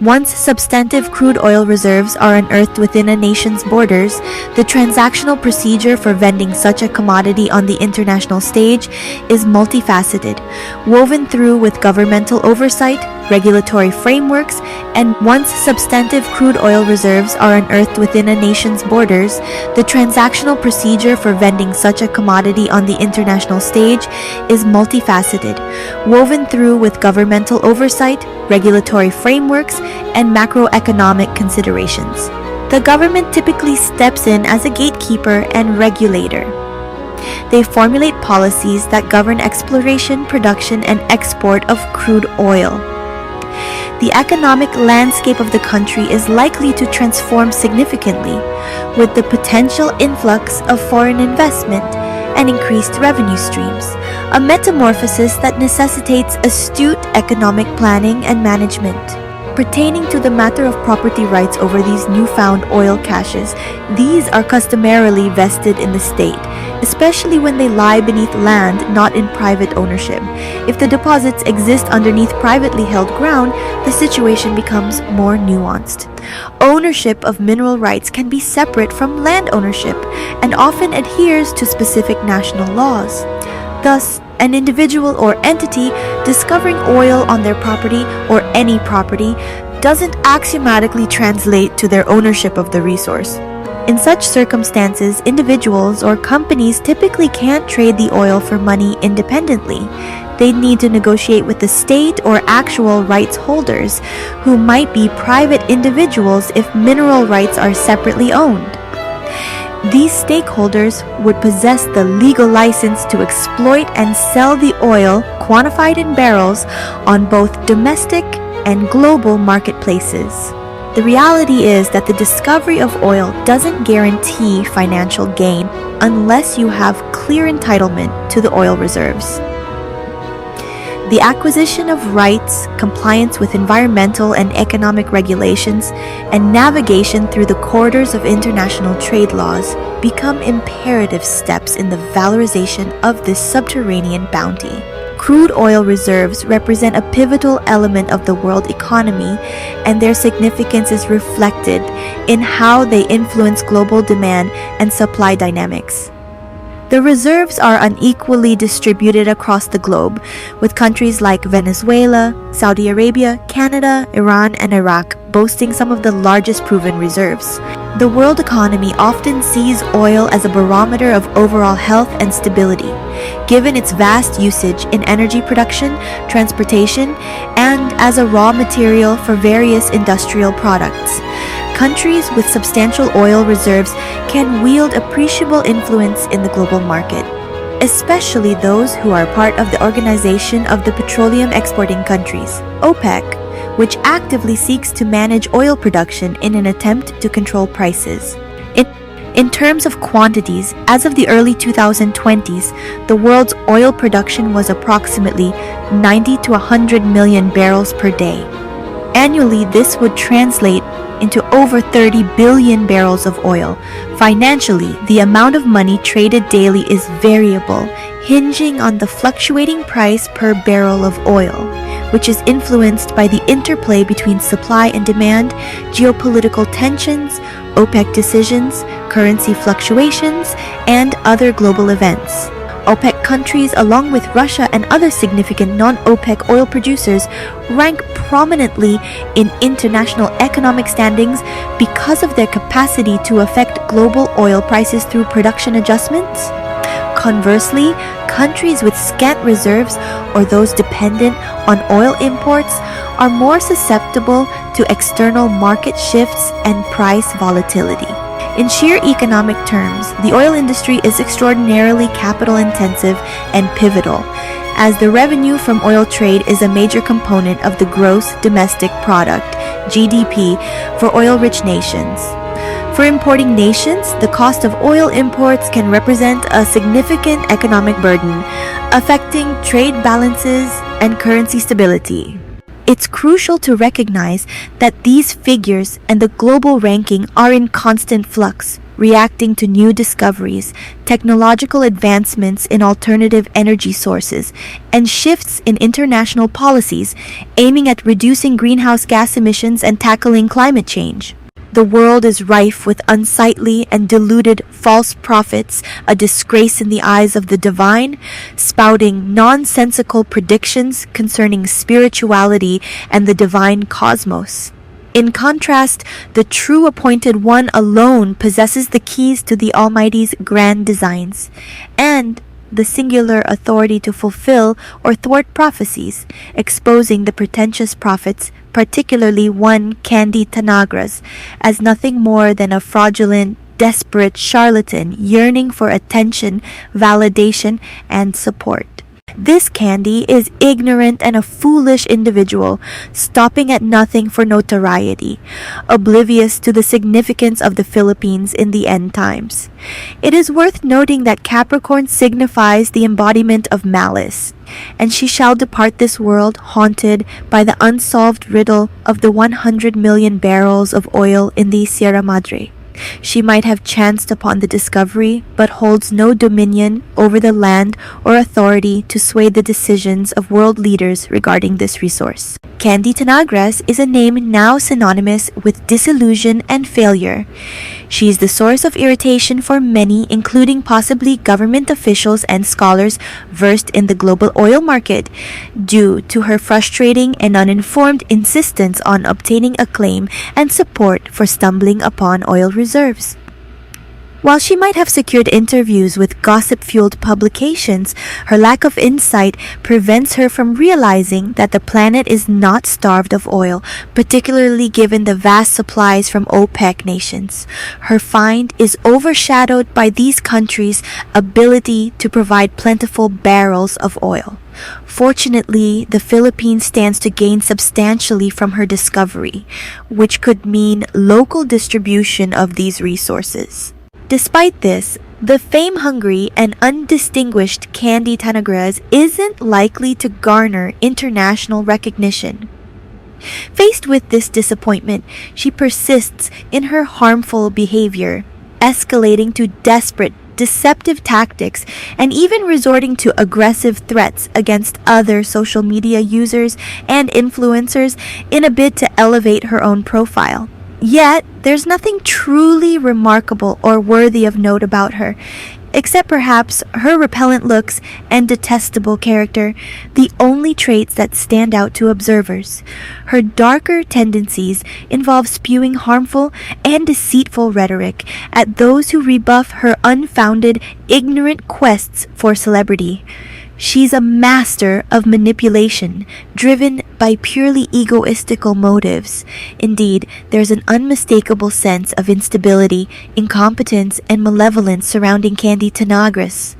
Once substantive crude oil reserves are unearthed within a nation's borders, the transactional procedure for vending such a commodity on the international stage is multifaceted, woven through with governmental oversight, regulatory frameworks, and once substantive crude oil reserves are unearthed within a nation's borders, the transactional procedure for vending such a commodity on the international stage is multifaceted, woven through with governmental oversight, regulatory frameworks, and macroeconomic considerations. The government typically steps in as a gatekeeper and regulator. They formulate policies that govern exploration, production, and export of crude oil. The economic landscape of the country is likely to transform significantly, with the potential influx of foreign investment and increased revenue streams, a metamorphosis that necessitates astute economic planning and management. Pertaining to the matter of property rights over these newfound oil caches, these are customarily vested in the state, especially when they lie beneath land not in private ownership. If the deposits exist underneath privately held ground, the situation becomes more nuanced. Ownership of mineral rights can be separate from land ownership and often adheres to specific national laws. Thus, an individual or entity discovering oil on their property or any property doesn't axiomatically translate to their ownership of the resource. In such circumstances, individuals or companies typically can't trade the oil for money independently. They'd need to negotiate with the state or actual rights holders, who might be private individuals if mineral rights are separately owned. These stakeholders would possess the legal license to exploit and sell the oil quantified in barrels on both domestic and global marketplaces. The reality is that the discovery of oil doesn't guarantee financial gain unless you have clear entitlement to the oil reserves. The acquisition of rights, compliance with environmental and economic regulations, and navigation through the corridors of international trade laws become imperative steps in the valorization of this subterranean bounty. Crude oil reserves represent a pivotal element of the world economy, and their significance is reflected in how they influence global demand and supply dynamics. The reserves are unequally distributed across the globe, with countries like Venezuela, Saudi Arabia, Canada, Iran, and Iraq boasting some of the largest proven reserves. The world economy often sees oil as a barometer of overall health and stability, given its vast usage in energy production, transportation, and as a raw material for various industrial products. Countries with substantial oil reserves can wield appreciable influence in the global market, especially those who are part of the Organization of the Petroleum Exporting Countries, OPEC, which actively seeks to manage oil production in an attempt to control prices. In terms of quantities, as of the early 2020s, the world's oil production was approximately 90 to 100 million barrels per day. Annually, this would translate into over 30 billion barrels of oil. Financially, the amount of money traded daily is variable, hinging on the fluctuating price per barrel of oil, which is influenced by the interplay between supply and demand, geopolitical tensions, OPEC decisions, currency fluctuations, and other global events. OPEC countries, along with Russia and other significant non-OPEC oil producers, rank prominently in international economic standings because of their capacity to affect global oil prices through production adjustments. Conversely, countries with scant reserves or those dependent on oil imports are more susceptible to external market shifts and price volatility. In sheer economic terms, the oil industry is extraordinarily capital-intensive and pivotal, as the revenue from oil trade is a major component of the gross domestic product, GDP, for oil-rich nations. For importing nations, the cost of oil imports can represent a significant economic burden, affecting trade balances and currency stability. It's crucial to recognize that these figures and the global ranking are in constant flux, reacting to new discoveries, technological advancements in alternative energy sources, and shifts in international policies aiming at reducing greenhouse gas emissions and tackling climate change. The world is rife with unsightly and deluded false prophets, a disgrace in the eyes of the divine, spouting nonsensical predictions concerning spirituality and the divine cosmos. In contrast, the true appointed one alone possesses the keys to the Almighty's grand designs, and the singular authority to fulfill or thwart prophecies, exposing the pretentious prophets, particularly one Candy Tañagras, as nothing more than a fraudulent, desperate charlatan yearning for attention, validation, and support. This Candy is ignorant and a foolish individual, stopping at nothing for notoriety, oblivious to the significance of the Philippines in the end times. It is worth noting that Capricorn signifies the embodiment of malice, and she shall depart this world haunted by the unsolved riddle of the 100 million barrels of oil in the Sierra Madre. She might have chanced upon the discovery, but holds no dominion over the land or authority to sway the decisions of world leaders regarding this resource. Candy Tañagras is a name now synonymous with disillusion and failure. She is the source of irritation for many, including possibly government officials and scholars versed in the global oil market, due to her frustrating and uninformed insistence on obtaining acclaim and support for stumbling upon oil reserves. While she might have secured interviews with gossip-fueled publications, her lack of insight prevents her from realizing that the planet is not starved of oil, particularly given the vast supplies from OPEC nations. Her find is overshadowed by these countries' ability to provide plentiful barrels of oil. Fortunately, the Philippines stands to gain substantially from her discovery, which could mean local distribution of these resources. Despite this, the fame-hungry and undistinguished Candy Tañagras isn't likely to garner international recognition. Faced with this disappointment, she persists in her harmful behavior, escalating to desperate, deceptive tactics, and even resorting to aggressive threats against other social media users and influencers in a bid to elevate her own profile. Yet, there's nothing truly remarkable or worthy of note about her, except perhaps her repellent looks and detestable character, the only traits that stand out to observers. Her darker tendencies involve spewing harmful and deceitful rhetoric at those who rebuff her unfounded, ignorant quests for celebrity. She's a master of manipulation, driven by purely egoistical motives. Indeed, there's an unmistakable sense of instability, incompetence, and malevolence surrounding Candy Tañagras.